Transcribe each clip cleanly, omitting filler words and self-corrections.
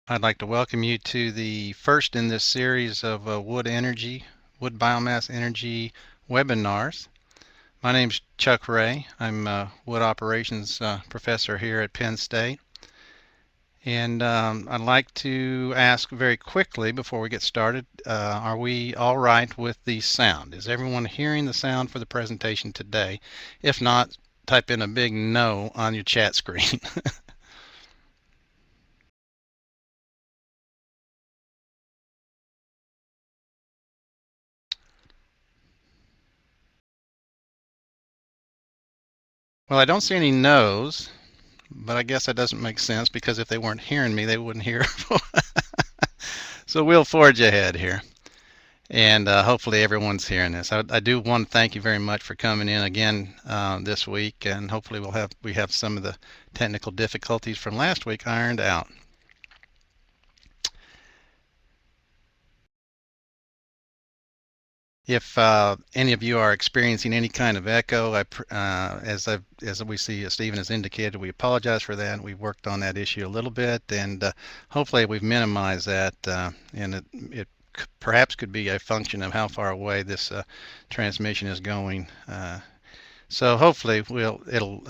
I'd like to welcome you to the first in this series of wood biomass energy webinars. My name's Chuck Ray. I'm a wood operations professor here at Penn State. And I'd like to ask very quickly before we get started, are we all right with the sound? Is everyone hearing the sound for the presentation today? If not, type in a big no on your chat screen. Well, I don't see any no's, but I guess that doesn't make sense because if they weren't hearing me, they wouldn't hear. So we'll forge ahead here, and hopefully everyone's hearing this. I do want to thank you very much for coming in again this week, and hopefully we have some of the technical difficulties from last week ironed out. If any of you are experiencing any kind of echo, as we see Stephen has indicated, we apologize for that. We've worked on that issue a little bit, and hopefully we've minimized that. And it perhaps could be a function of how far away this transmission is going. So hopefully it'll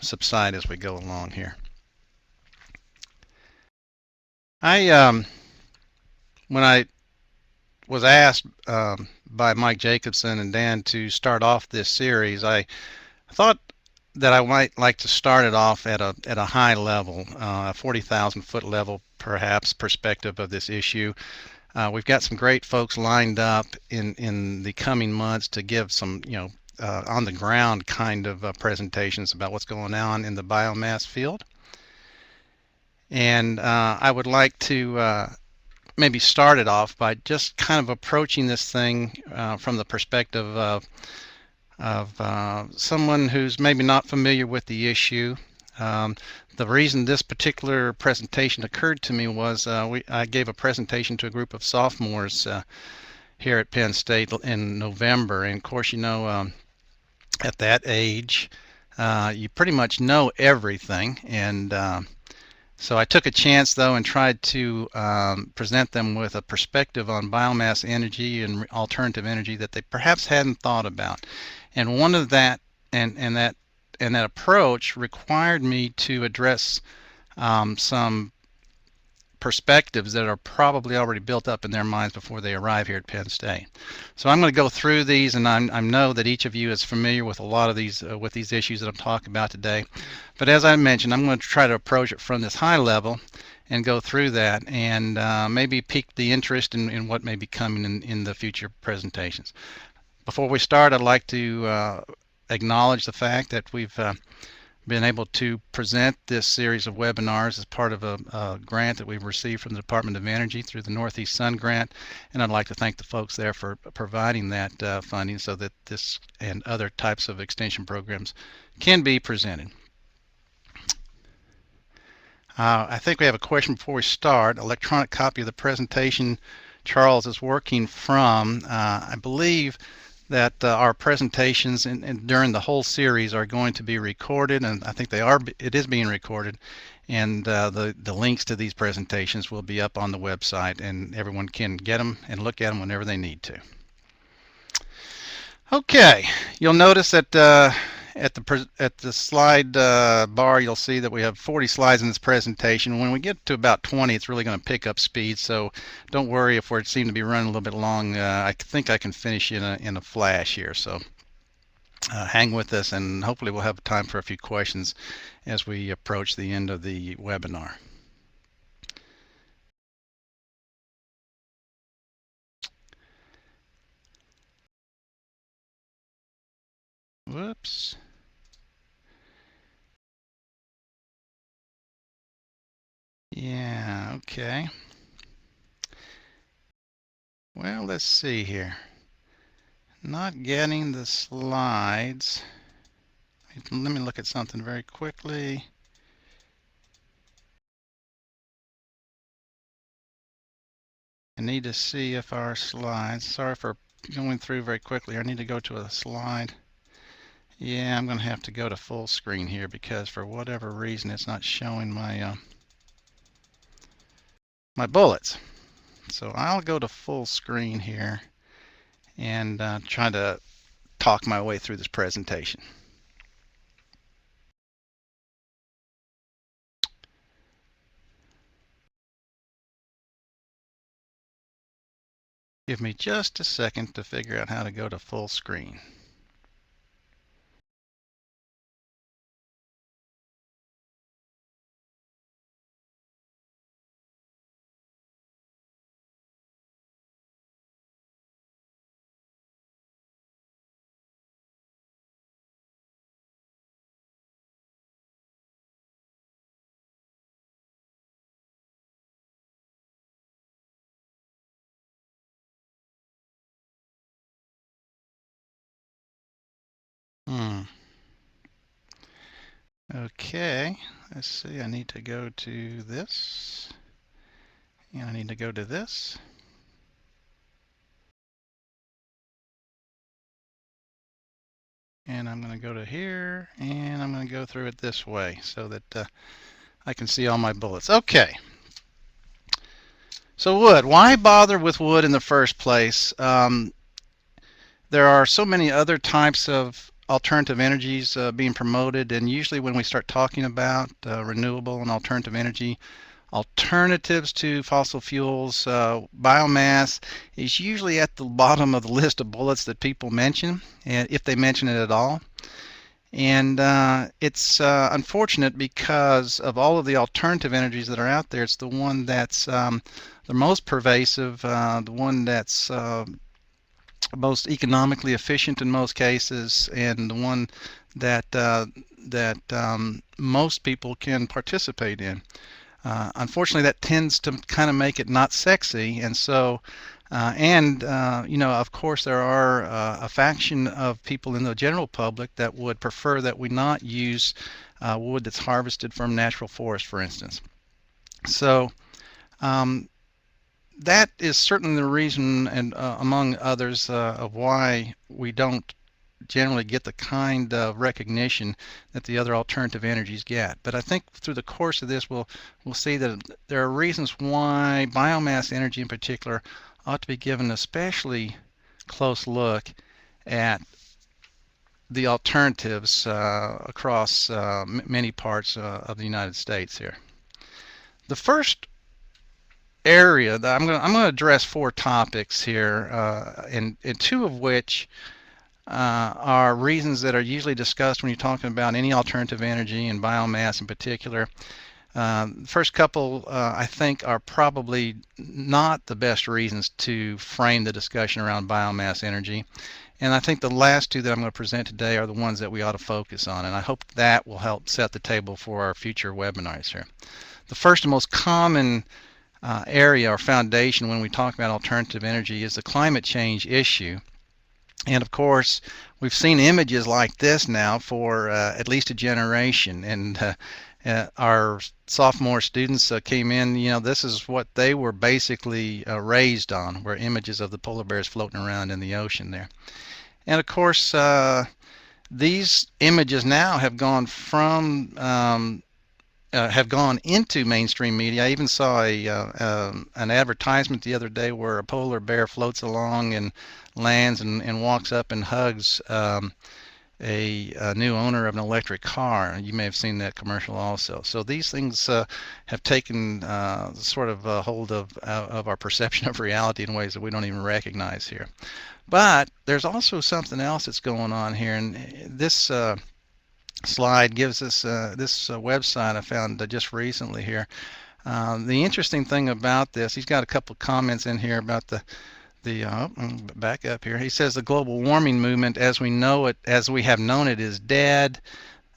subside as we go along here. When I was asked by Mike Jacobson and Dan to start off this series, I thought that I might like to start it off at a high level, a 40,000 foot level perhaps perspective of this issue. We've got some great folks lined up in the coming months to give some on the ground kind of presentations about what's going on in the biomass field. And I would like to maybe start it off by just kind of approaching this thing from the perspective of someone who's maybe not familiar with the issue. The reason this particular presentation occurred to me was I gave a presentation to a group of sophomores here at Penn State in November, and of course, at that age, you pretty much know everything, and so I took a chance, though, and tried to present them with a perspective on biomass energy and alternative energy that they perhaps hadn't thought about. And one of that and that approach required me to address some perspectives that are probably already built up in their minds before they arrive here at Penn State. So I'm going to go through these, and I know that each of you is familiar with a lot of these with these issues that I'm talking about today. But as I mentioned, I'm going to try to approach it from this high level and go through that and maybe pique the interest in what may be coming in the future presentations. Before we start, I'd like to acknowledge the fact that we've been able to present this series of webinars as part of a grant that we've received from the Department of Energy through the Northeast Sun Grant, and I'd like to thank the folks there for providing that funding so that this and other types of extension programs can be presented. I think we have a question before we start. Electronic copy of the presentation Charles is working from. I believe that our presentations during the whole series are going to be recorded, and I think it is being recorded, and the links to these presentations will be up on the website, and everyone can get them and look at them whenever they need to. Okay, you'll notice that at the slide bar, you'll see that we have 40 slides in this presentation. When we get to about 20, it's really going to pick up speed, so don't worry if we seem to be running a little bit long. I think I can finish in a flash here, so hang with us, and hopefully we'll have time for a few questions as we approach the end of the webinar. Whoops. Yeah, okay. Well, let's see here. Not getting the slides. Let me look at something very quickly. I need to see if our slides, sorry for going through very quickly. I need to go to a slide. Yeah, I'm going to have to go to full screen here because for whatever reason it's not showing my my bullets. So I'll go to full screen here and try to talk my way through this presentation. Give me just a second to figure out how to go to full screen. Okay, let's see, I need to go to this, and I need to go to this. And I'm going to go to here, and I'm going to go through it this way so that I can see all my bullets. Okay. So wood, why bother with wood in the first place? There are so many other types of alternative energies being promoted, and usually when we start talking about renewable and alternative energy, alternatives to fossil fuels, biomass is usually at the bottom of the list of bullets that people mention, and if they mention it at all. And it's unfortunate because of all of the alternative energies that are out there. It's the one that's the most pervasive, the one that's most economically efficient in most cases, and the one that most people can participate in. Unfortunately, that tends to kind of make it not sexy, and so you know, of course, there are a faction of people in the general public that would prefer that we not use wood that's harvested from natural forest, for instance. So that is certainly the reason, and among others, of why we don't generally get the kind of recognition that the other alternative energies get. But I think through the course of this, we'll see that there are reasons why biomass energy in particular ought to be given an especially close look at the alternatives across many parts of the United States here. The first area that I'm going to address 4 topics here, and 2 of which are reasons that are usually discussed when you're talking about any alternative energy and biomass in particular. The first couple, I think, are probably not the best reasons to frame the discussion around biomass energy. And I think the last 2 that I'm going to present today are the ones that we ought to focus on. And I hope that will help set the table for our future webinars here. The first and most common area or foundation when we talk about alternative energy is the climate change issue. And of course, we've seen images like this now for at least a generation. And our sophomore students came in, you know, this is what they were basically raised on, were images of the polar bears floating around in the ocean there. And of course, these images now have gone from have gone into mainstream media. I even saw an advertisement the other day where a polar bear floats along and lands and walks up and hugs a new owner of an electric car. You may have seen that commercial also. So these things have taken sort of a hold of our perception of reality in ways that we don't even recognize here. But there's also something else that's going on here, and this slide gives us this website I found just recently here. The interesting thing about this, he's got a couple of comments in here about the back up here. He says the global warming movement as we know it, as we have known it, is dead.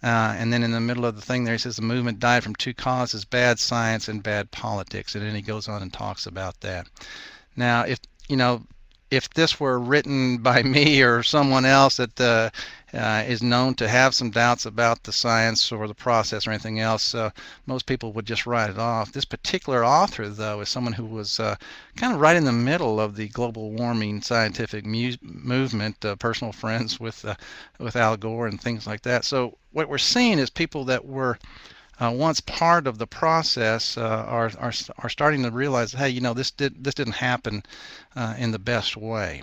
And then in the middle of the thing there, he says the movement died from 2 causes: bad science and bad politics. And then he goes on and talks about that. Now, if you know, if this were written by me or someone else that is known to have some doubts about the science or the process or anything else, most people would just write it off. This particular author, though, is someone who was kind of right in the middle of the global warming scientific movement, personal friends with Al Gore and things like that. So what we're seeing is people that were once part of the process, are starting to realize, hey, this didn't happen in the best way,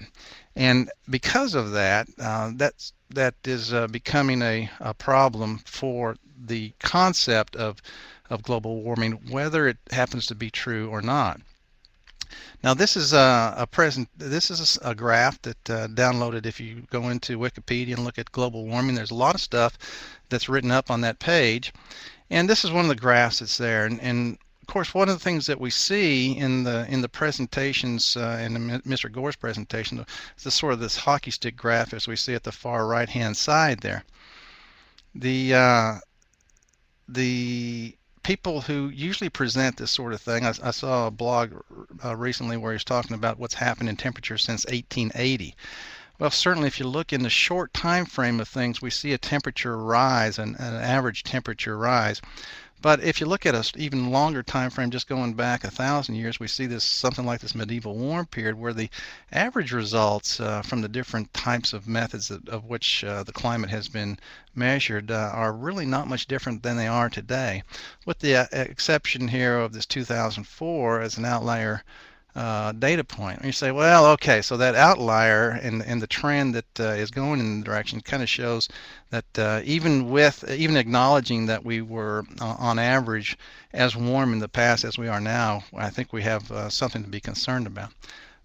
and because of that, that is becoming a problem for the concept of global warming, whether it happens to be true or not. Now, this is a graph that downloaded. If you go into Wikipedia and look at global warming, there's a lot of stuff that's written up on that page, and this is one of the graphs that's there. And of course, one of the things that we see in the presentations, in Mr. Gore's presentation, is this hockey stick graph, as we see at the far right-hand side there. The people who usually present this sort of thing, I saw a blog recently where he's talking about what's happened in temperature since 1880. Well, certainly if you look in the short time frame of things, we see a temperature rise, an average temperature rise. But if you look at an even longer time frame, just going back 1,000 years, we see something like this medieval warm period, where the average results from the different types of methods of which the climate has been measured are really not much different than they are today, with the exception here of this 2004 as an outlier data point. And you say, well, okay, so that outlier and the trend that is going in the direction kind of shows that even acknowledging that we were on average as warm in the past as we are now, I think we have something to be concerned about.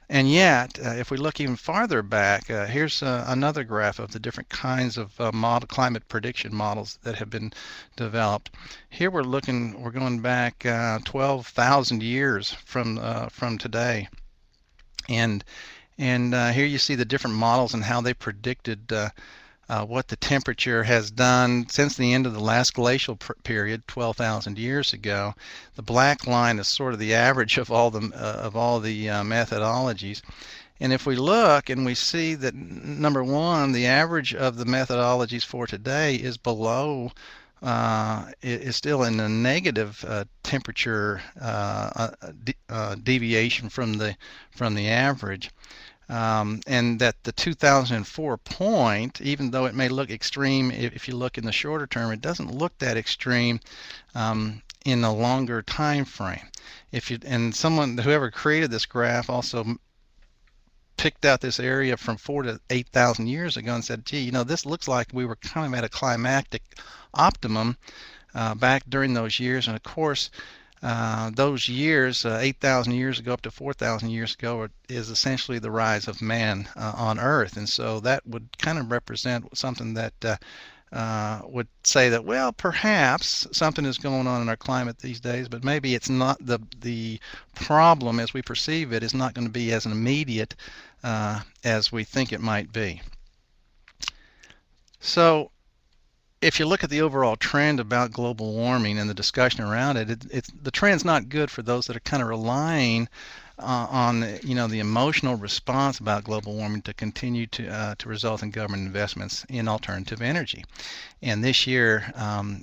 And yet, if we look even farther back, here's another graph of the different kinds of climate prediction models that have been developed. Here we're going back 12,000 years from today, and here you see the different models and how they predicted what the temperature has done since the end of the last glacial period 12,000 years ago. The black line is sort of the average of all the methodologies. And if we look and we see that, number one, the average of the methodologies for today is below, is still in a negative temperature deviation from the average. And that the 2004 point, even though it may look extreme if you look in the shorter term, it doesn't look that extreme in a longer time frame. Whoever created this graph also picked out this area from 4,000 to 8,000 years ago and said, gee, this looks like we were kind of at a climactic optimum back during those years. And of course, those years, 8,000 years ago up to 4,000 years ago, is essentially the rise of man on Earth. And so that would kind of represent something that would say that, well, perhaps something is going on in our climate these days, but maybe it's not the problem as we perceive it is not going to be as immediate as we think it might be. So if you look at the overall trend about global warming and the discussion around it, the trend's not good for those that are kind of relying on the emotional response about global warming to continue to result in government investments in alternative energy. And this year,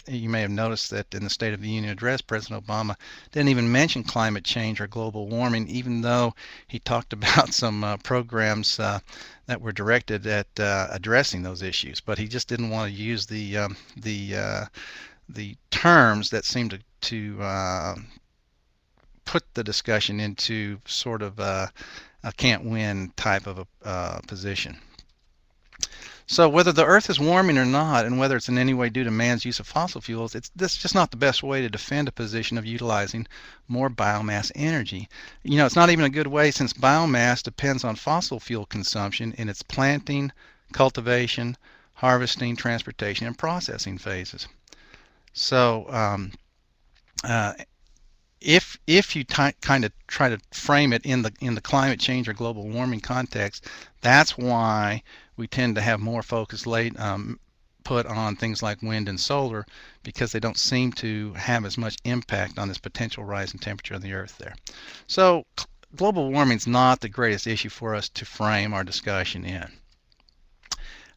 you may have noticed that in the State of the Union address, President Obama didn't even mention climate change or global warming, even though he talked about some programs that were directed at addressing those issues. But he just didn't want to use the terms that seemed to put the discussion into sort of a can't-win type of a position. So whether the Earth is warming or not, and whether it's in any way due to man's use of fossil fuels, that's just not the best way to defend a position of utilizing more biomass energy. It's not even a good way, since biomass depends on fossil fuel consumption in its planting, cultivation, harvesting, transportation, and processing phases. So if you kind of try to frame it in the climate change or global warming context, that's why we tend to have more focus put on things like wind and solar, because they don't seem to have as much impact on this potential rise in temperature on the Earth there. So global warming is not the greatest issue for us to frame our discussion in.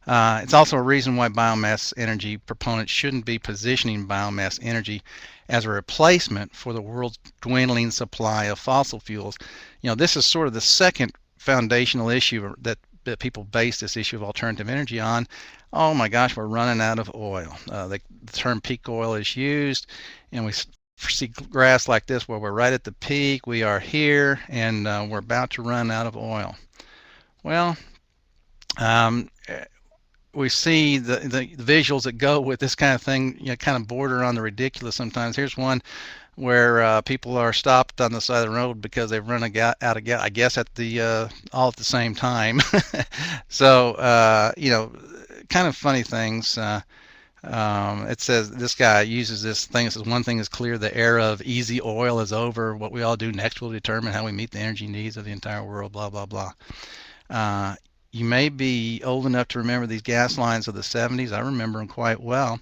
It's also a reason why biomass energy proponents shouldn't be positioning biomass energy as a replacement for the world's dwindling supply of fossil fuels. This is sort of the second foundational issue that that people base this issue of alternative energy on. Oh my gosh, we're running out of oil. The term peak oil is used, and we see graphs like this where we're right at the peak. We are here, and we're about to run out of oil. Well, um, we see the visuals that go with this kind of thing, kind of border on the ridiculous sometimes. Here's one where people are stopped on the side of the road because they've run out of gas, I guess at the all at the same time. So kind of funny things. It says this guy uses this thing. It says one thing is clear: the era of easy oil is over. What we all do next will determine how we meet the energy needs of the entire world. Blah blah blah. You may be old enough to remember these gas lines of the 70s. I remember them quite well.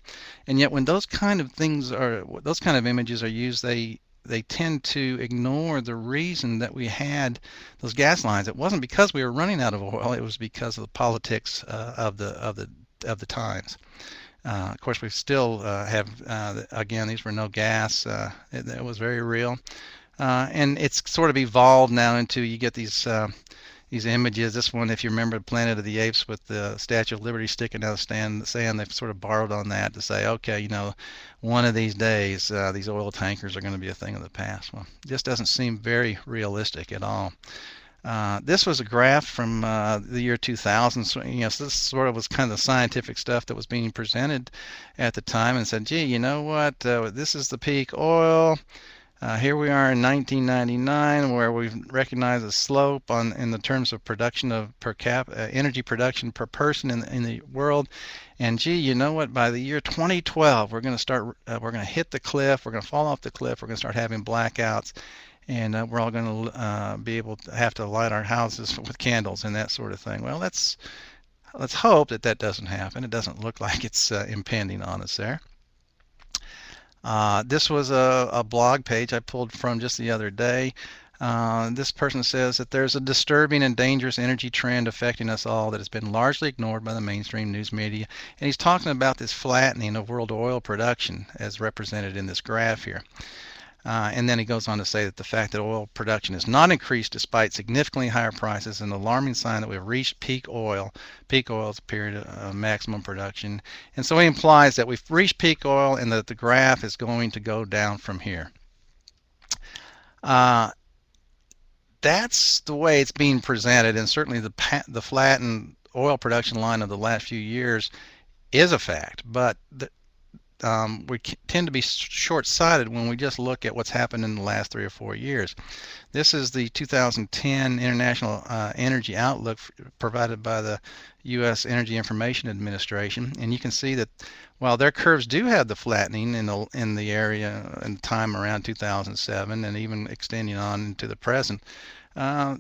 And yet when those kind of images are used, they tend to ignore the reason that we had those gas lines. It wasn't because we were running out of oil. It was because of the politics of the times. Of course, we still have, again, these were no gas. It was very real. And it's sort of evolved now into, you get these images. This one, if you remember Planet of the Apes with the Statue of Liberty sticking out of the sand, they've sort of borrowed on that to say, okay, one of these days these oil tankers are going to be a thing of the past. Well, it just doesn't seem very realistic at all. This was a graph from the year 2000. So, so this sort of was kind of the scientific stuff that was being presented at the time, and said, gee, you know what? This is the peak oil. Here we are in 1999, where we've recognized a slope in the terms of production of energy production per person in the world. And gee, you know what? By the year 2012, we're going to hit the cliff. We're going to fall off the cliff. We're going to start having blackouts, and we're all going to be able to have to light our houses with candles and that sort of thing. Well, let's hope that doesn't happen. It doesn't look like it's impending on us there. This was a blog page I pulled from just the other day. This person says that there's a disturbing and dangerous energy trend affecting us all that has been largely ignored by the mainstream news media. And he's talking about this flattening of world oil production as represented in this graph here. And then he goes on to say that the fact that oil production has not increased despite significantly higher prices is an alarming sign that we've reached peak oil. Peak oil is a period of maximum production. And so he implies that we've reached peak oil and that the graph is going to go down from here. That's the way it's being presented, and certainly the flattened oil production line of the last few years is a fact. But we tend to be short-sighted when we just look at what's happened in the last 3 or 4 years. This is the 2010 International Energy Outlook provided by the U.S. Energy Information Administration, and you can see that while their curves do have the flattening in the area in time around 2007 and even extending on into the present,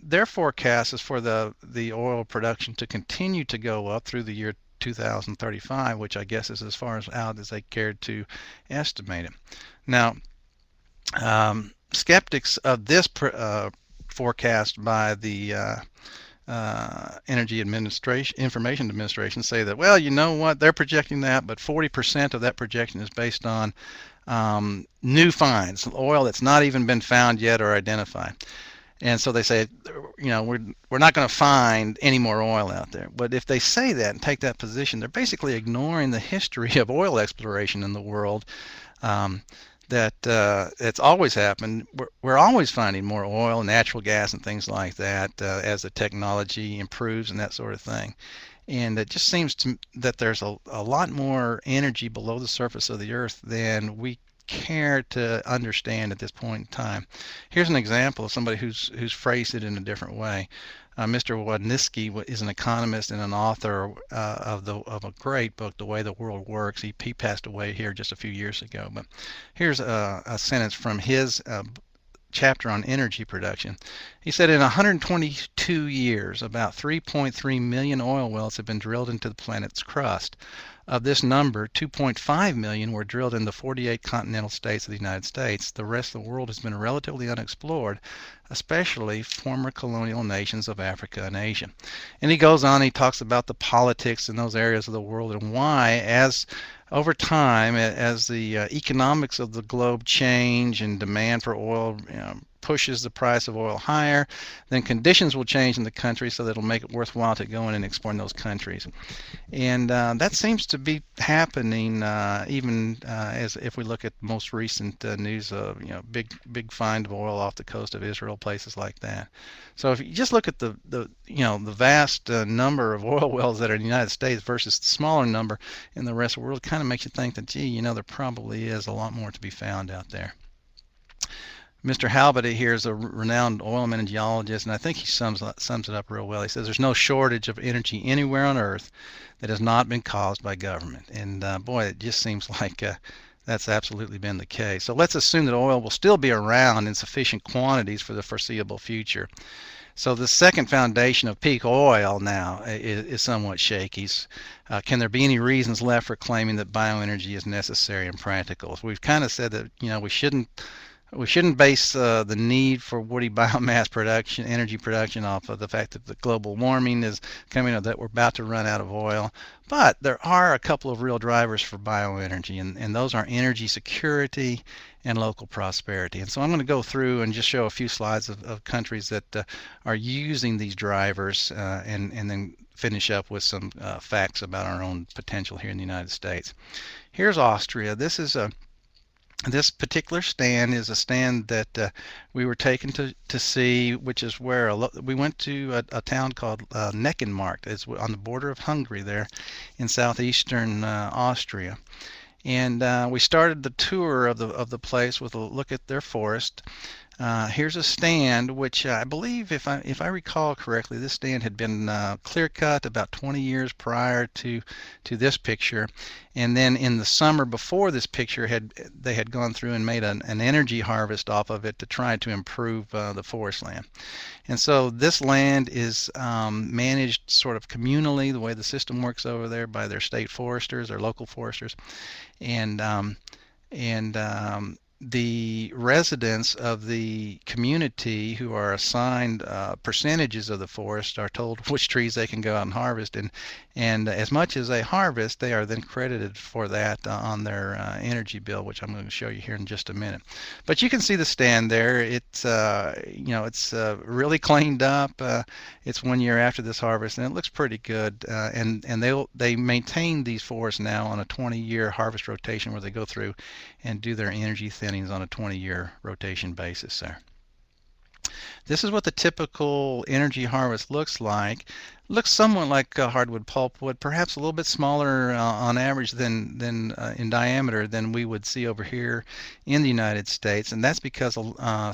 their forecast is for the oil production to continue to go up through the year 2035, which I guess is as far out as they cared to estimate it. Now, skeptics of this forecast by the Energy Information Administration say that, well, you know what, they're projecting that, but 40% of that projection is based on new finds, oil that's not even been found yet or identified. And so they say, we're not going to find any more oil out there. But if they say that and take that position, they're basically ignoring the history of oil exploration in the world. That it's always happened. We're always finding more oil, natural gas, and things like that as the technology improves and that sort of thing. And it just seems that there's a lot more energy below the surface of the earth than we care to understand at this point in time. Here's an example of somebody who's phrased it in a different way. Mr. Wadniski is an economist and an author of a great book, The Way the World Works. He passed away here just a few years ago. But here's a sentence from his chapter on energy production. He said, in 122 years, about 3.3 million oil wells have been drilled into the planet's crust. Of this number, 2.5 million were drilled in the 48 continental states of the United States. The rest of the world has been relatively unexplored, especially former colonial nations of Africa and Asia. And he goes on, he talks about the politics in those areas of the world and why, as over time, as the economics of the globe change and demand for oil pushes the price of oil higher, then conditions will change in the country so that it'll make it worthwhile to go in and explore in those countries. And that seems to be happening even as if we look at most recent news of big find of oil off the coast of Israel, places like that. So if you just look at the vast number of oil wells that are in the United States versus the smaller number in the rest of the world, it kind of makes you think that there probably is a lot more to be found out there. Mr. Halbert here is a renowned oilman and geologist, and I think he sums it up real well. He says there's no shortage of energy anywhere on Earth that has not been caused by government. And boy, it just seems like that's absolutely been the case. So let's assume that oil will still be around in sufficient quantities for the foreseeable future. So the second foundation of peak oil now is somewhat shaky. Can there be any reasons left for claiming that bioenergy is necessary and practical? So we've kind of said that we shouldn't base the need for woody biomass production, energy production, off of the fact that the global warming is coming, that we're about to run out of oil. But there are a couple of real drivers for bioenergy, and those are energy security and local prosperity. And so I'm going to go through and just show a few slides of countries that are using these drivers and then finish up with some facts about our own potential here in the United States. Here's Austria. This particular stand is a stand that we were taken to see, which is where we went to a town called Neckenmarkt. It's on the border of Hungary there in southeastern Austria. And we started the tour of the place with a look at their forest. Here's a stand which I believe, if I recall correctly, this stand had been clear cut about 20 years prior to this picture, and then in the summer before this picture they had gone through and made an energy harvest off of it to try to improve the forest land. And so this land is managed sort of communally, the way the system works over there, by their state foresters or local foresters, and the residents of the community who are assigned percentages of the forest are told which trees they can go out and harvest, and as much as they harvest, they are then credited for that on their energy bill, which I'm going to show you here in just a minute. But you can see the stand there. It's it's really cleaned up. It's 1 year after this harvest, and it looks pretty good. And they maintain these forests now on a 20-year harvest rotation, where they go through and do their energy thinnings on a 20-year rotation basis there. This is what the typical energy harvest looks like. Looks somewhat like hardwood pulpwood, perhaps a little bit smaller on average than in diameter than we would see over here in the United States, and that's because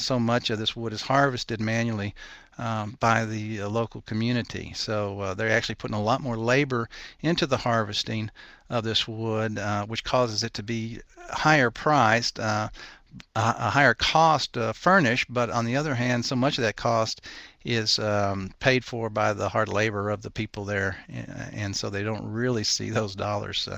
so much of this wood is harvested manually by the local community. So they're actually putting a lot more labor into the harvesting of this wood, which causes it to be higher priced, a higher cost furnished, but on the other hand, so much of that cost is paid for by the hard labor of the people there, and so they don't really see those dollars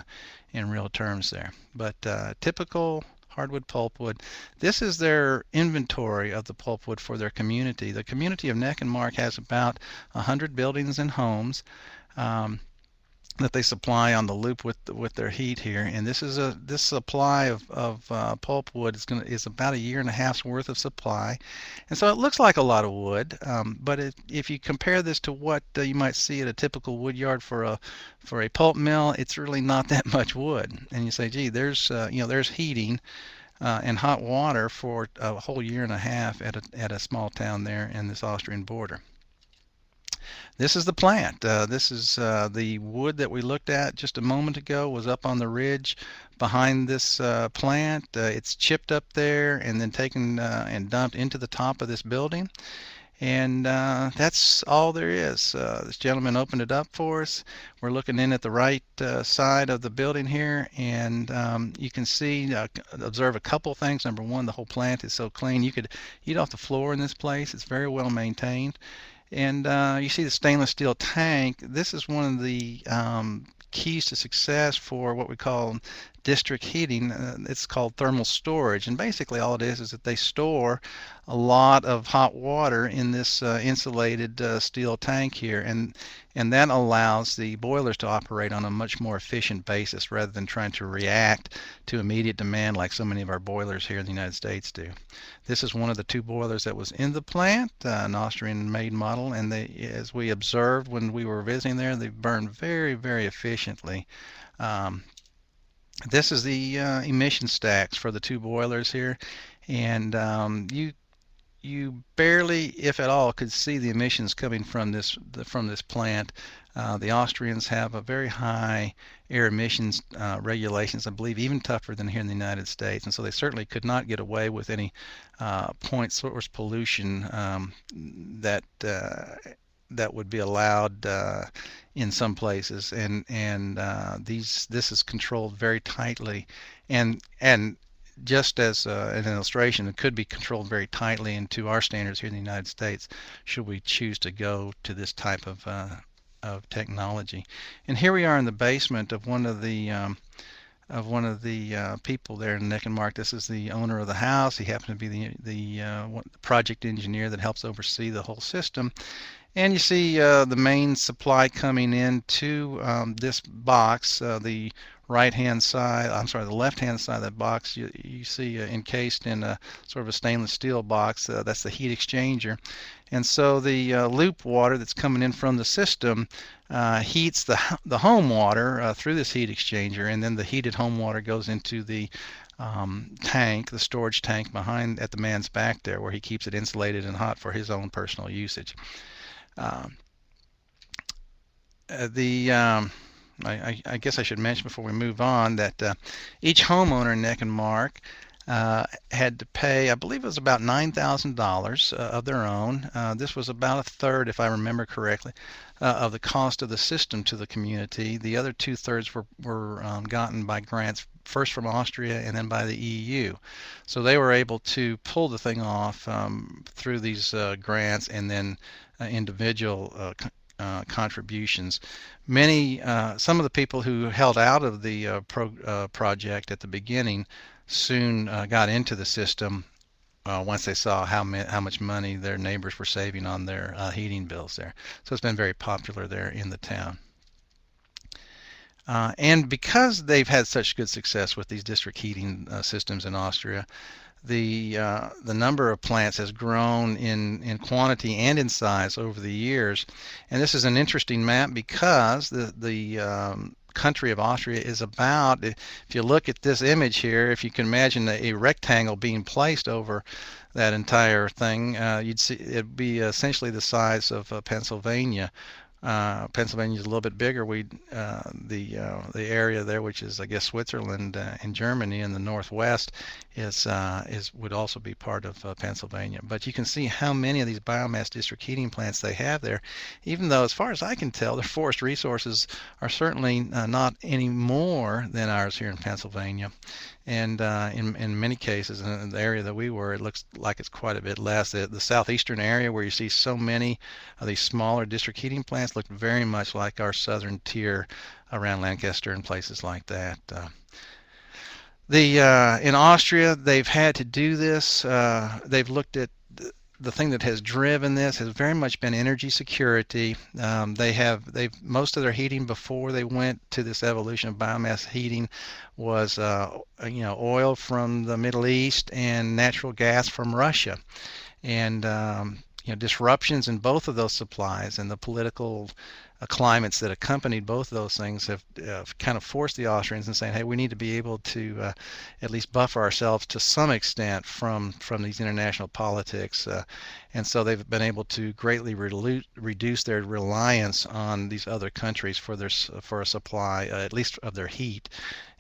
in real terms there. But typical hardwood pulpwood. This is their inventory of the pulpwood for their community. The community of Neckenmark has about 100 buildings and homes that they supply on the loop with their heat here, and this supply of pulpwood is about 1.5 years worth of supply, and so it looks like a lot of wood. But if you compare this to what you might see at a typical wood yard for a pulp mill, it's really not that much wood. And you say, gee, there's heating and hot water for a whole 1.5 years at a small town there in this Austrian border. This is the plant. This is the wood that we looked at just a moment ago was up on the ridge behind this plant. It's chipped up there and then taken and dumped into the top of this building. And that's all there is. This gentleman opened it up for us. We're looking in at the right side of the building here, and you can see, observe a couple things. Number one, the whole plant is so clean. You could eat off the floor in this place. It's very well maintained. And you see the stainless steel tank. This is one of the keys to success for what we call district heating. It's called thermal storage, and basically all it is that they store a lot of hot water in this insulated steel tank here, and and that allows the boilers to operate on a much more efficient basis rather than trying to react to immediate demand like so many of our boilers here in the United States do. This is one of the two boilers that was in the plant, an Austrian-made model, and they, as we observed when we were visiting there, they burn very, very efficiently. Um, this is the emission stacks for the two boilers here, and you barely, if at all, could see the emissions coming from this plant. The Austrians have a very high air emissions regulations, I believe even tougher than here in the United States, and so they certainly could not get away with any point source pollution that would be allowed in some places, and this is controlled very tightly, and just as an illustration, it could be controlled very tightly into our standards here in the United States should we choose to go to this type of technology. And here we are in the basement of one of the people there in Neckenmark. This is the owner of the house. He happened to be the project engineer that helps oversee the whole system. And you see the main supply coming into this box, the right-hand side, I'm sorry, the left-hand side of that box, you see encased in a sort of a stainless steel box. That's the heat exchanger. And so the loop water that's coming in from the system heats the home water through this heat exchanger, and then the heated home water goes into the tank, the storage tank behind at the man's back there, where he keeps it insulated and hot for his own personal usage. I guess I should mention before we move on that each homeowner in Neckenmark had to pay, I believe it was about $9,000 of their own. This was about a third, if I remember correctly, of the cost of the system to the community. The other 2/3 were gotten by grants, first from Austria and then by the EU. So they were able to pull the thing off through these grants and then individual contributions. Some of the people who held out of the project at the beginning soon got into the system once they saw how much money their neighbors were saving on their heating bills there. So it's been very popular there in the town. And because they've had such good success with these district heating systems in Austria, the number of plants has grown in quantity and in size over the years. And this is an interesting map because the country of Austria is about, if you look at this image here, if you can imagine a rectangle being placed over that entire thing, you'd see it'd be essentially the size of Pennsylvania. Pennsylvania is a little bit bigger. The area there, which is I guess Switzerland and Germany in the northwest, would also be part of Pennsylvania. But you can see how many of these biomass district heating plants they have there, even though, as far as I can tell, their forest resources are certainly not any more than ours here in Pennsylvania. And in many cases, in the area that we were, it looks like it's quite a bit less. The southeastern area, where you see so many of these smaller district heating plants, look very much like our southern tier around Lancaster and places like that. In Austria, they've had to do this. They've looked at the thing that has driven this has very much been energy security. They've most of their heating before they went to this evolution of biomass heating was oil from the Middle East and natural gas from Russia, and disruptions in both of those supplies and the political climates that accompanied both of those things have kind of forced the Austrians in saying, hey, we need to be able to at least buffer ourselves to some extent from these international politics. And so they've been able to greatly reduce their reliance on these other countries for a supply, at least of their heat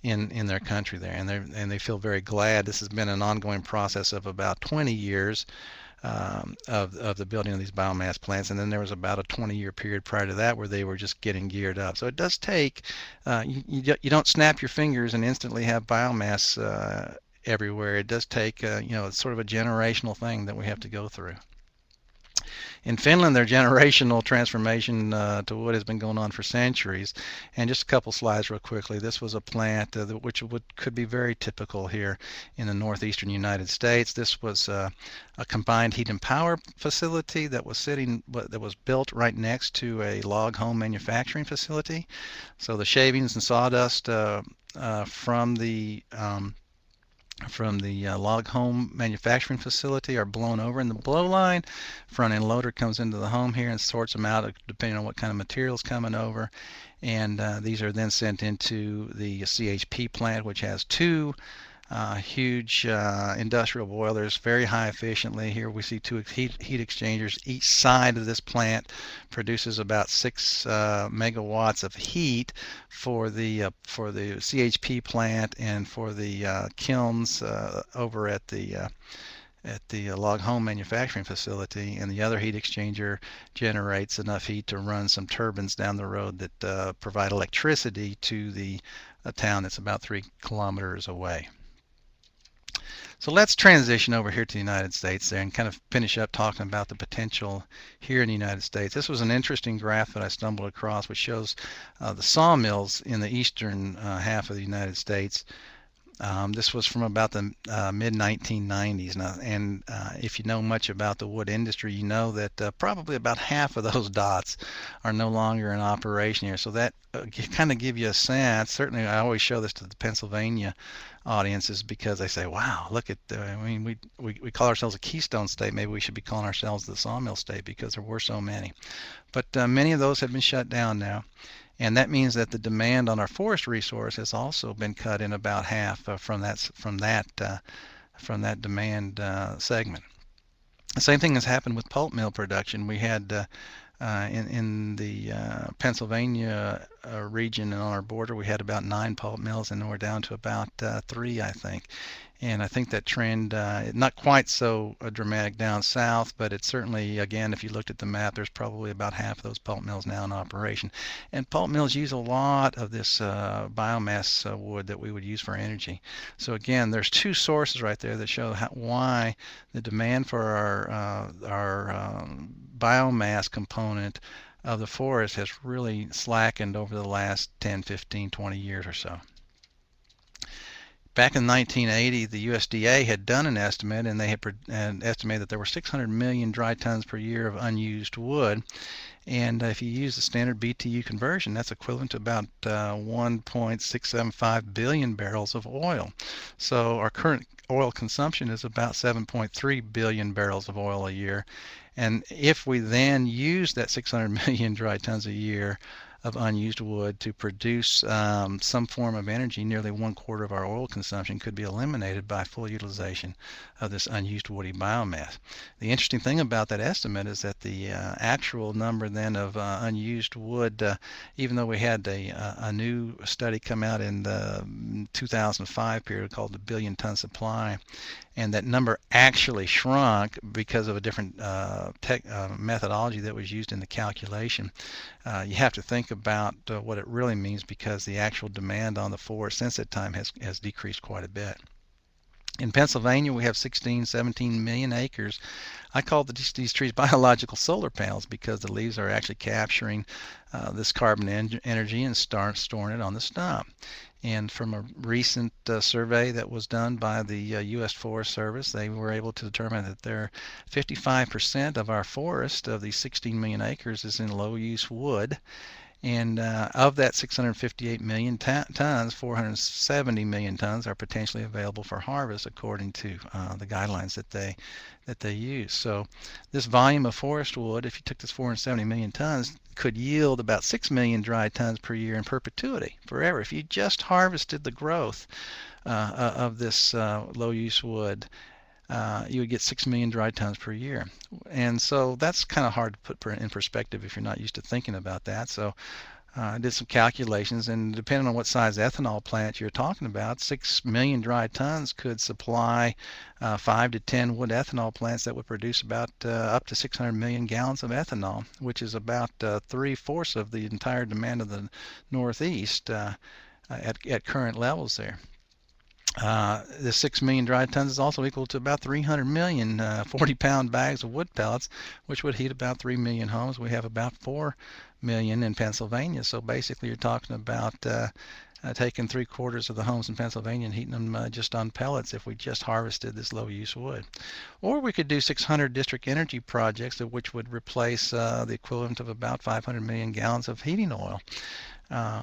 in their country there. And they feel very glad. This has been an ongoing process of about 20 years. Of the building of these biomass plants, and then there was about a 20-year period prior to that where they were just getting geared up. So it does take, you don't snap your fingers and instantly have biomass everywhere. It does take, it's sort of a generational thing that we have to go through. In Finland, their generational transformation to wood has been going on for centuries. And just a couple slides real quickly. This was a plant which could be very typical here in the northeastern United States. This was a combined heat and power facility that was built right next to a log home manufacturing facility. So the shavings and sawdust from the log home manufacturing facility are blown over in the blow line. Front end loader comes into the home here and sorts them out depending on what kind of materials coming over. And these are then sent into the CHP plant, which has two huge industrial boilers, very high efficiently. Here we see two heat exchangers. Each side of this plant produces about 6 megawatts of heat for the CHP plant and for the kilns over at the log home manufacturing facility, and the other heat exchanger generates enough heat to run some turbines down the road that provide electricity to the town that's about 3 kilometers away. So let's transition over here to the United States there and kind of finish up talking about the potential here in the United States. This was an interesting graph that I stumbled across, which shows the sawmills in the eastern half of the United States. This was from about the mid-1990s. Now, and if you know much about the wood industry, you know that probably about half of those dots are no longer in operation here. So that kind of give you a sense. Certainly, I always show this to the Pennsylvania audiences because they say, wow, look at, I mean, we call ourselves a keystone state. Maybe we should be calling ourselves the sawmill state because there were so many. But many of those have been shut down now. And that means that the demand on our forest resource has also been cut in about half from that demand segment. The same thing has happened with pulp mill production. We had in the Pennsylvania region and on our border, we had about 9 pulp mills, and we're down to about 3, I think. And I think that trend, not quite so dramatic down south, but it's certainly, again, if you looked at the map, there's probably about half of those pulp mills now in operation. And pulp mills use a lot of this biomass wood that we would use for energy. So again, there's 2 sources right there that show why the demand for our biomass component of the forest has really slackened over the last 10, 15, 20 years or so. Back in 1980, the USDA had done an estimate, and they had estimated that there were 600 million dry tons per year of unused wood. And if you use the standard BTU conversion, that's equivalent to about 1.675 billion barrels of oil. So our current oil consumption is about 7.3 billion barrels of oil a year. And if we then use that 600 million dry tons a year of unused wood to produce some form of energy, nearly 1/4 of our oil consumption could be eliminated by full utilization of this unused woody biomass. The interesting thing about that estimate is that the actual number then of unused wood, even though we had a new study come out in the 2005 period called the billion ton supply, and that number actually shrunk because of a different methodology that was used in the calculation. You have to think about what it really means, because the actual demand on the forest since that time has decreased quite a bit. In Pennsylvania, we have 16, 17 million acres. I call these trees biological solar panels because the leaves are actually capturing this carbon energy and storing it on the stump. And from a recent survey that was done by the U.S. Forest Service, they were able to determine that 55% of our forest, of these 16 million acres, is in low-use wood. And of that 658 million tons, 470 million tons are potentially available for harvest according to the guidelines that they use. So this volume of forest wood, if you took this 470 million tons, could yield about 6 million dry tons per year in perpetuity, forever. If you just harvested the growth of this low-use wood, you would get 6 million dry tons per year. And so that's kind of hard to put in perspective if you're not used to thinking about that. So I did some calculations, and depending on what size ethanol plant you're talking about, 6 million dry tons could supply 5 to 10 wood ethanol plants that would produce about up to 600 million gallons of ethanol, which is about 3/4 of the entire demand of the Northeast at current levels there. The 6 million dry tons is also equal to about 300 million 40-pound bags of wood pellets, which would heat about 3 million homes. We have about 4 million in Pennsylvania. So basically, you're talking about taking 3/4 of the homes in Pennsylvania and heating them just on pellets if we just harvested this low-use wood. Or we could do 600 district energy projects, which would replace the equivalent of about 500 million gallons of heating oil.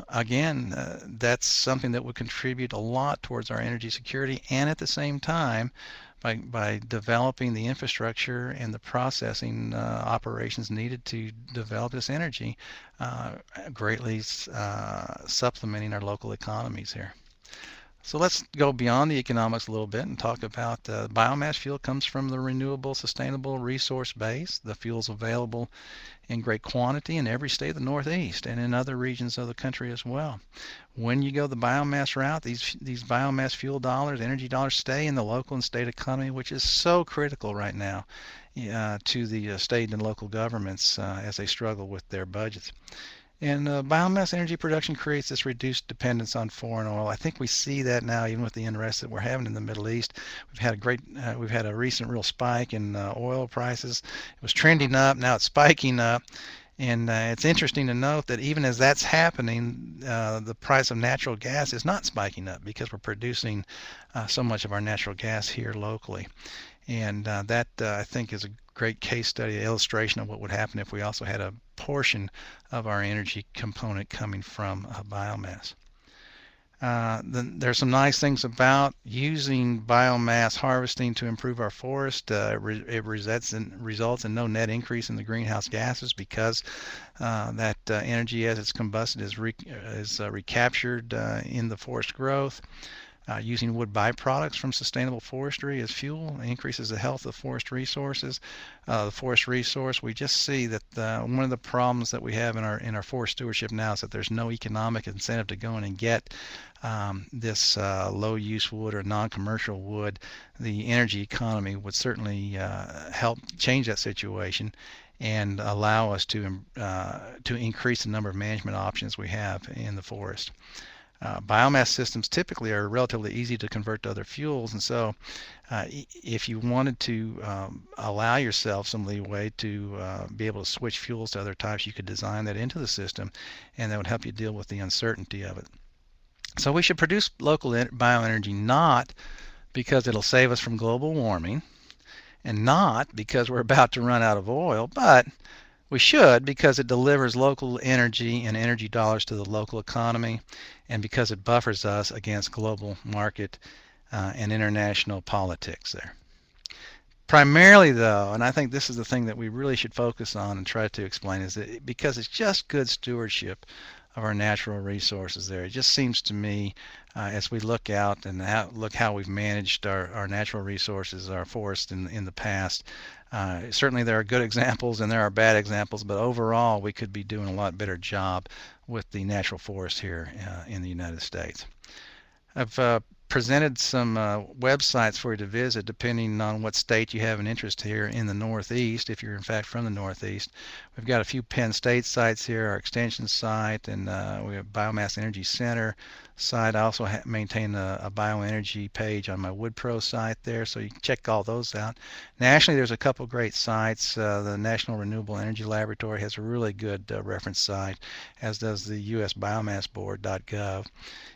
Again, that's something that would contribute a lot towards our energy security, and at the same time, by developing the infrastructure and the processing operations needed to develop this energy, greatly supplementing our local economies here. So let's go beyond the economics a little bit and talk about biomass fuel comes from the renewable, sustainable resource base. The fuel's available in great quantity in every state of the Northeast and in other regions of the country as well. When you go the biomass route, these biomass fuel dollars, energy dollars, stay in the local and state economy, which is so critical right now to the state and local governments as they struggle with their budgets. And biomass energy production creates this reduced dependence on foreign oil. I think we see that now, even with the unrest that we're having in the Middle East. We've had a recent real spike in oil prices. It was trending up, now it's spiking up. And it's interesting to note that even as that's happening, the price of natural gas is not spiking up because we're producing so much of our natural gas here locally. And that, I think, is a great case study, illustration of what would happen if we also had a portion of our energy component coming from biomass. Then there's some nice things about using biomass harvesting to improve our forest. It results in no net increase in the greenhouse gases because that energy, as it's combusted, is recaptured in the forest growth. Using wood byproducts from sustainable forestry as fuel increases the health of forest resources. The forest resource, we just see that one of the problems that we have in our forest stewardship now is that there's no economic incentive to go in and get this low-use wood or non-commercial wood. The energy economy would certainly help change that situation and allow us to increase the number of management options we have in the forest. Biomass systems typically are relatively easy to convert to other fuels, and so if you wanted to allow yourself some leeway to be able to switch fuels to other types, you could design that into the system, and that would help you deal with the uncertainty of it. So we should produce local bioenergy not because it'll save us from global warming, and not because we're about to run out of oil, but we should because it delivers local energy and energy dollars to the local economy, and because it buffers us against global market and international politics there. Primarily, though, and I think this is the thing that we really should focus on and try to explain, is that because it's just good stewardship of our natural resources there. It just seems to me, as we look out and look how we've managed our natural resources, our forests in the past, certainly there are good examples and there are bad examples, but overall we could be doing a lot better job with the natural forest here in the United States. I've presented some websites for you to visit depending on what state you have an interest here in the Northeast, if you're in fact from the Northeast. We've got a few Penn State sites here, our extension site, and we have Biomass Energy Center site. I also maintain a bioenergy page on my WoodPro site there, so you can check all those out. Nationally, there's a couple great sites. The National Renewable Energy Laboratory has a really good reference site, as does the US BiomassBoard.gov.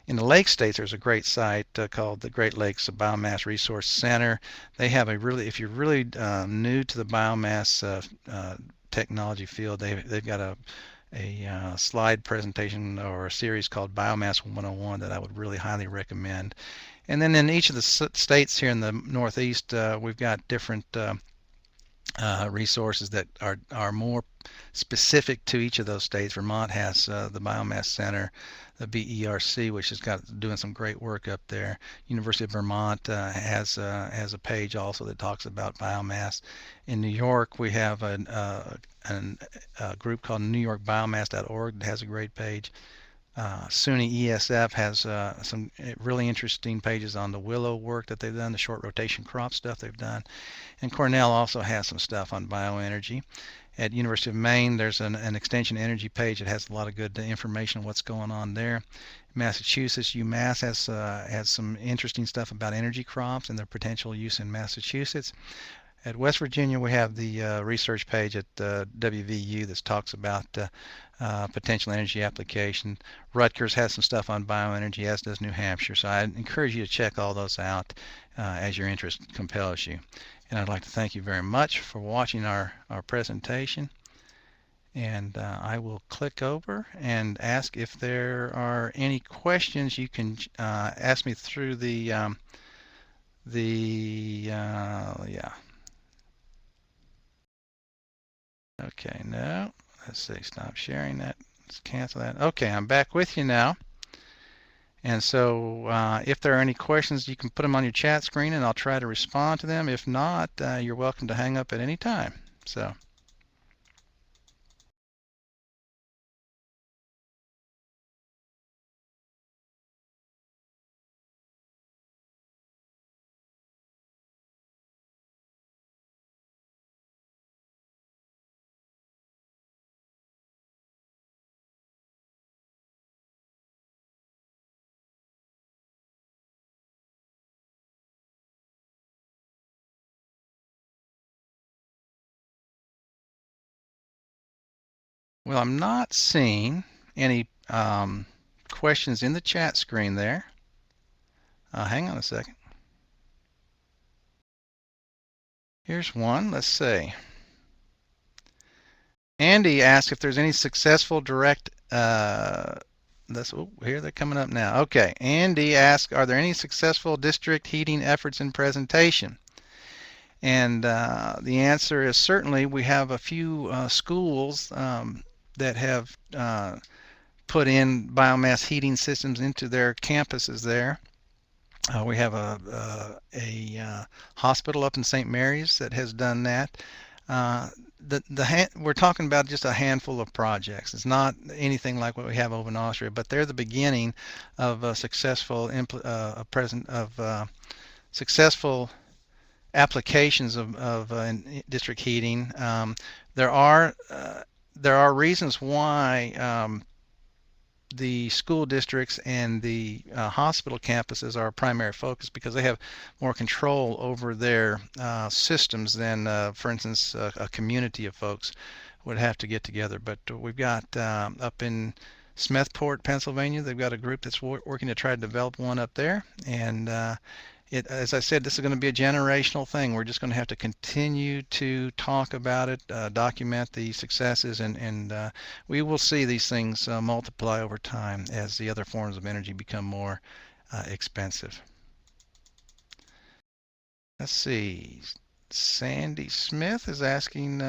In the Lake States, there's a great site called the Great Lakes Biomass Resource Center. They have if you're really new to the biomass technology field, they've got a slide presentation or a series called Biomass 101 that I would really highly recommend. And then in each of the states here in the Northeast, we've got different resources that are more specific to each of those states. Vermont has the Biomass Center, the BERC, which has got doing some great work up there. University of Vermont has a page also that talks about biomass. In New York, we have a group called NewYorkBiomass.org that has a great page. SUNY ESF has some really interesting pages on the willow work that they've done, the short rotation crop stuff they've done. And Cornell also has some stuff on bioenergy. At University of Maine, there's an extension energy page that has a lot of good information on what's going on there. Massachusetts, UMass has some interesting stuff about energy crops and their potential use in Massachusetts. At West Virginia, we have the research page at WVU that talks about potential energy application. Rutgers has some stuff on bioenergy, as does New Hampshire. So I encourage you to check all those out as your interest compels you. And I'd like to thank you very much for watching our presentation. And I will click over and ask if there are any questions. You can ask me through the yeah. Okay, no. Let's see, stop sharing that. Let's cancel that. Okay, I'm back with you now. And so if there are any questions, you can put them on your chat screen and I'll try to respond to them. If not, you're welcome to hang up at any time. So. Well, I'm not seeing any questions in the chat screen there. Hang on a second. Here's one. Let's see. Andy asked if there's any successful direct. Here they're coming up now. Okay. Andy asked, are there any successful district heating efforts in presentation? And the answer is certainly we have a few schools that have put in biomass heating systems into their campuses there. We have a hospital up in St. Mary's that has done that. We're talking about just a handful of projects. It's not anything like what we have over in Austria, but they're the beginning of a successful successful applications of district heating. There are reasons why the school districts and the hospital campuses are a primary focus because they have more control over their systems than, for instance, a community of folks would have to get together. But we've got up in Smethport, Pennsylvania, they've got a group that's working to try to develop one up there. And as I said, this is going to be a generational thing. We're just going to have to continue to talk about it, document the successes, and we will see these things multiply over time as the other forms of energy become more expensive. Let's see. Sandy Smith is asking,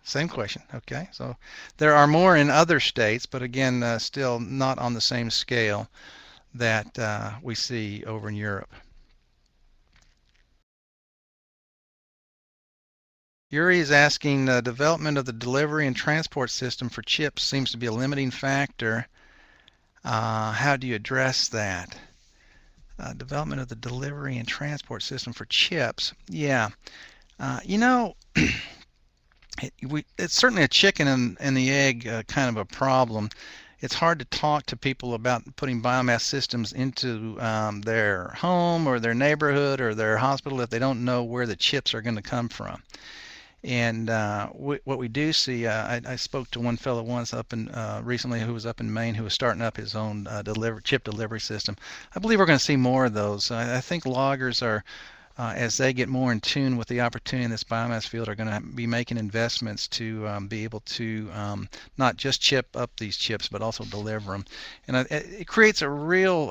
same question. Okay, so there are more in other states, but again, still not on the same scale that we see over in Europe. Yuri is asking, development of the delivery and transport system for chips seems to be a limiting factor. How do you address that? Development of the delivery and transport system for chips. Yeah, you know, it's certainly a chicken and the egg kind of a problem. It's hard to talk to people about putting biomass systems into their home or their neighborhood or their hospital if they don't know where the chips are going to come from. And what we do see, I spoke to one fellow once up in recently who was up in Maine who was starting up his own chip delivery system. I believe we're going to see more of those. I think loggers are as they get more in tune with the opportunity in this biomass field, are going to be making investments to be able to not just chip up these chips, but also deliver them. And it creates a real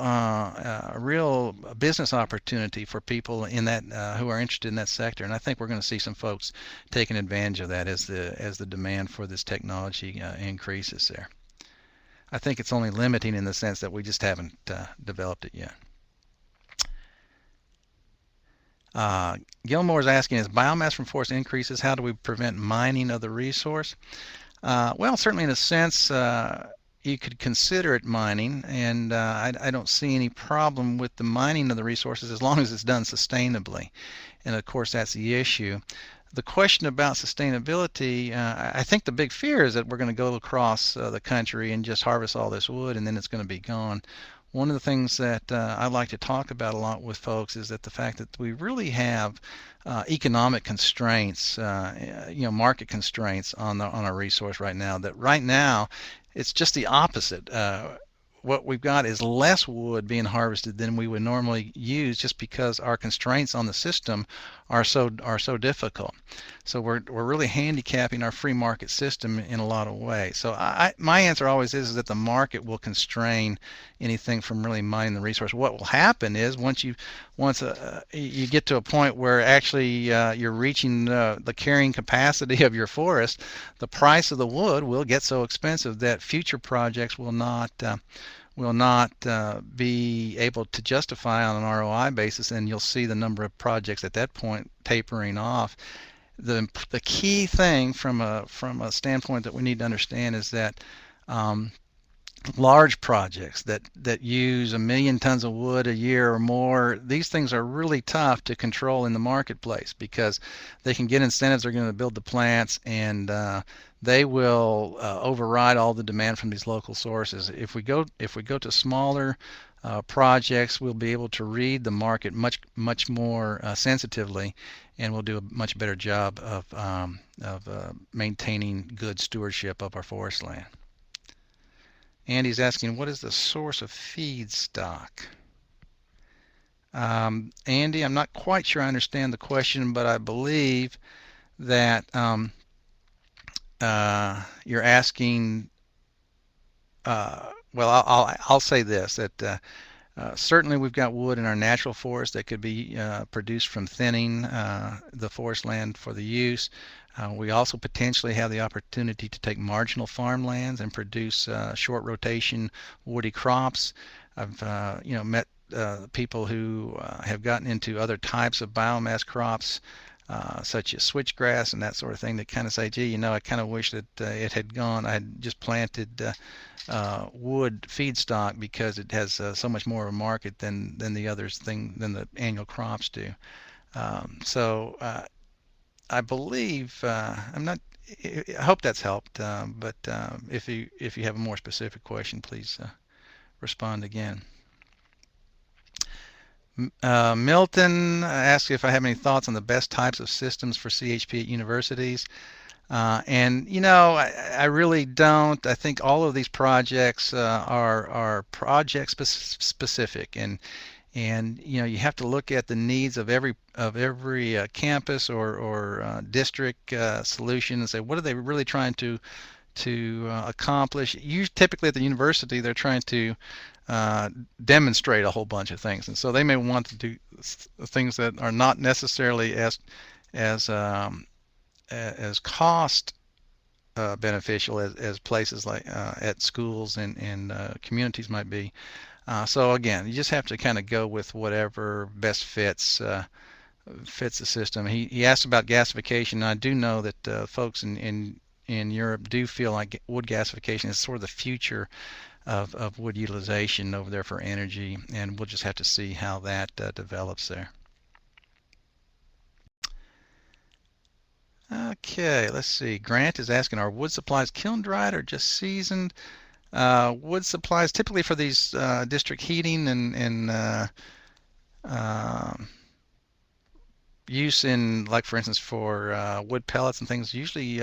business opportunity for people in that who are interested in that sector. And I think we're going to see some folks taking advantage of that as the demand for this technology increases there. I think it's only limiting in the sense that we just haven't developed it yet. Gilmore is asking, as biomass from forest increases, how do we prevent mining of the resource? Well, certainly in a sense, you could consider it mining, and I don't see any problem with the mining of the resources as long as it's done sustainably. And of course, that's the issue. The question about sustainability, I think the big fear is that we're going to go across the country and just harvest all this wood and then it's going to be gone. One of the things that I like to talk about a lot with folks is that the fact that we really have economic constraints, market constraints on our resource right now. That right now, it's just the opposite. What we've got is less wood being harvested than we would normally use, just because our constraints on the system are so difficult. So we're really handicapping our free market system in a lot of ways. So my answer always is that the market will constrain anything from really mining the resource. What will happen is once you get to a point where actually you're reaching the carrying capacity of your forest, the price of the wood will get so expensive that future projects will not be able to justify on an ROI basis, and you'll see the number of projects at that point tapering off. The key thing from a standpoint that we need to understand is that large projects that use 1,000,000 tons of wood a year or more, these things are really tough to control in the marketplace because they can get incentives. They're going to build the plants, and they will override all the demand from these local sources. If we go to smaller projects, we'll be able to read the market much more sensitively, and we'll do a much better job of maintaining good stewardship of our forest land. Andy's asking, what is the source of feedstock? Andy, I'm not quite sure I understand the question, but I believe that you're asking. Well, I'll say this, that certainly we've got wood in our natural forest that could be produced from thinning the forest land for the use. We also potentially have the opportunity to take marginal farmlands and produce short rotation woody crops. I've met people who have gotten into other types of biomass crops, such as switchgrass and that sort of thing, that kind of say, gee, I kind of wish that it had gone. I had just planted wood feedstock because it has so much more of a market than the annual crops do. So I believe I'm not. I hope that's helped. But if you have a more specific question, please respond again. Milton asked if I have any thoughts on the best types of systems for CHP at universities. And I really don't. I think all of these projects are project specific, and you have to look at the needs of every campus or district solution and say, what are they really trying to accomplish? Typically at the university, they're trying to demonstrate a whole bunch of things, and so they may want to do things that are not necessarily as cost beneficial as places like at schools and communities might be. So again, you just have to kind of go with whatever best fits the system. He asked about gasification, and I do know that folks in Europe do feel like wood gasification is sort of the future of wood utilization over there for energy, and we'll just have to see how that develops there. Okay, let's see. Grant is asking, are wood supplies kiln dried or just seasoned? Wood supplies typically for these district heating and use in, like for instance, for wood pellets and things, usually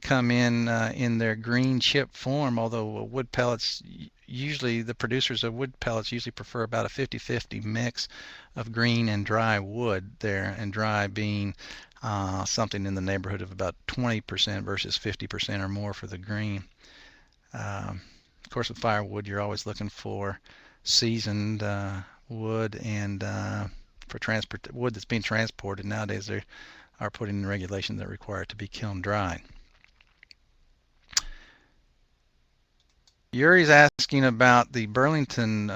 come in their green chip form, although wood pellets, usually the producers of wood pellets usually prefer about a 50-50 mix of green and dry wood there, and dry being something in the neighborhood of about 20% versus 50% or more for the green. Of course, with firewood, you're always looking for seasoned wood, and for wood that's being transported nowadays, they are putting in regulations that require it to be kiln dried. Yuri's asking about the Burlington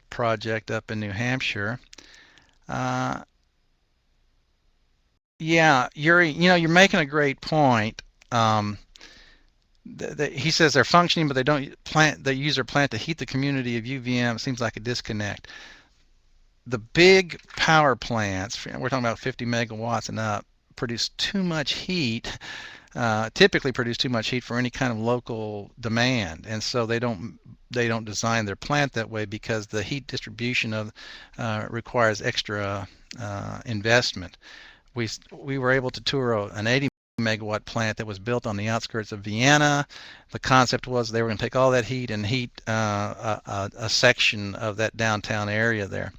project up in New Hampshire. Yeah, Yuri, you're making a great point. he says they're functioning, but they don't plant. They use their plant to heat the community of UVM. It seems like a disconnect. The big power plants, we're talking about 50 megawatts and up, produce too much heat. Typically produce too much heat for any kind of local demand, and so they don't design their plant that way because the heat distribution of requires extra investment. We were able to tour an 80 megawatt plant that was built on the outskirts of Vienna. The concept was they were going to take all that heat and heat a section of that downtown area there,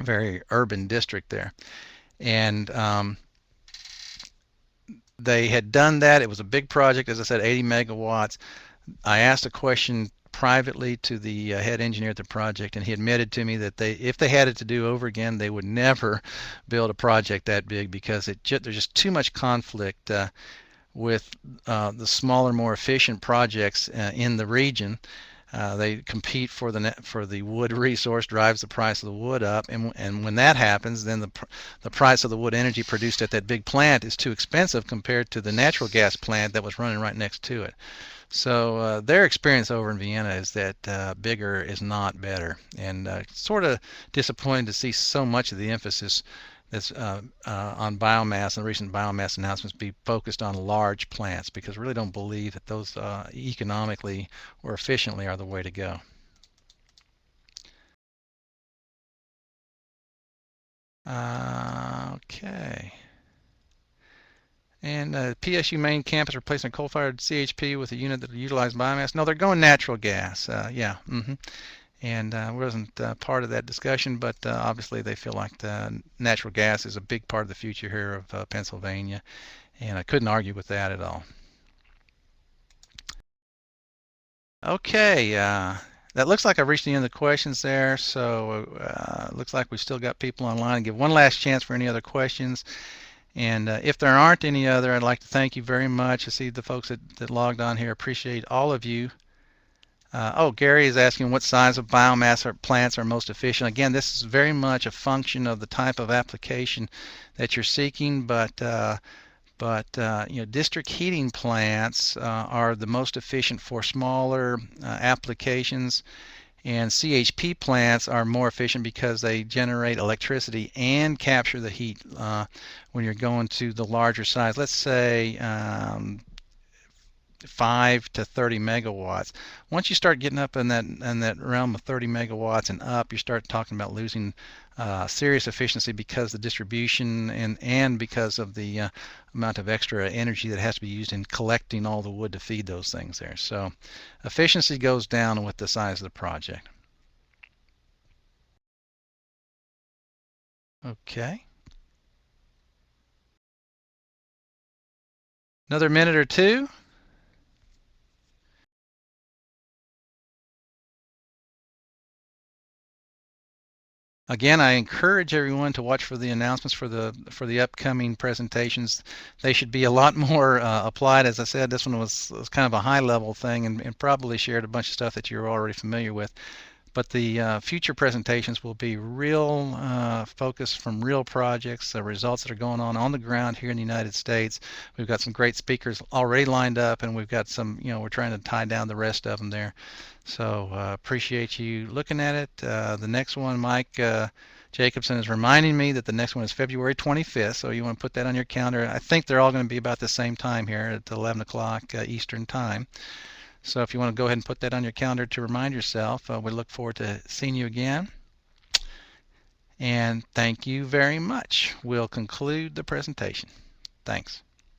very urban district there, and they had done that. It was a big project, as I said, 80 megawatts. I asked a question privately to the head engineer at the project, and he admitted to me that if they had it to do over again, they would never build a project that big because there's just too much conflict with the smaller, more efficient projects in the region. They compete for the wood resource, drives the price of the wood up, and when that happens, then the price of the wood energy produced at that big plant is too expensive compared to the natural gas plant that was running right next to it. So their experience over in Vienna is that bigger is not better, and sort of disappointed to see so much of the emphasis that's on biomass and recent biomass announcements be focused on large plants, because I really don't believe that those economically or efficiently are the way to go. Okay. And PSU main campus replacing a coal-fired CHP with a unit that utilizes biomass. No, they're going natural gas. Yeah. And wasn't part of that discussion, but obviously they feel like natural gas is a big part of the future here of Pennsylvania, and I couldn't argue with that at all. Okay, that looks like I've reached the end of the questions there, so it looks like we've still got people online. I'll give one last chance for any other questions. And if there aren't any other, I'd like to thank you very much. I see the folks that logged on here. Appreciate all of you. Gary is asking what size of biomass plants are most efficient. Again, this is very much a function of the type of application that you're seeking, but district heating plants are the most efficient for smaller applications, and CHP plants are more efficient because they generate electricity and capture the heat when you're going to the larger size. Let's say 5 to 30 megawatts. Once you start getting up in that realm of 30 megawatts and up, you start talking about losing serious efficiency because the distribution and because of the amount of extra energy that has to be used in collecting all the wood to feed those things there. So efficiency goes down with the size of the project. Okay. Another minute or two. Again, I encourage everyone to watch for the announcements for the upcoming presentations. They should be a lot more applied. As I said, this one was kind of a high-level thing and probably shared a bunch of stuff that you're already familiar with. But the future presentations will be real focus from real projects, results that are going on the ground here in the United States. We've got some great speakers already lined up, and we've got some, we're trying to tie down the rest of them there. So appreciate you looking at it. The next one, Mike Jacobson is reminding me that the next one is February 25th, so you want to put that on your calendar. I think they're all going to be about the same time here at 11 o'clock Eastern Time. So if you want to go ahead and put that on your calendar to remind yourself, we look forward to seeing you again. And thank you very much. We'll conclude the presentation. Thanks.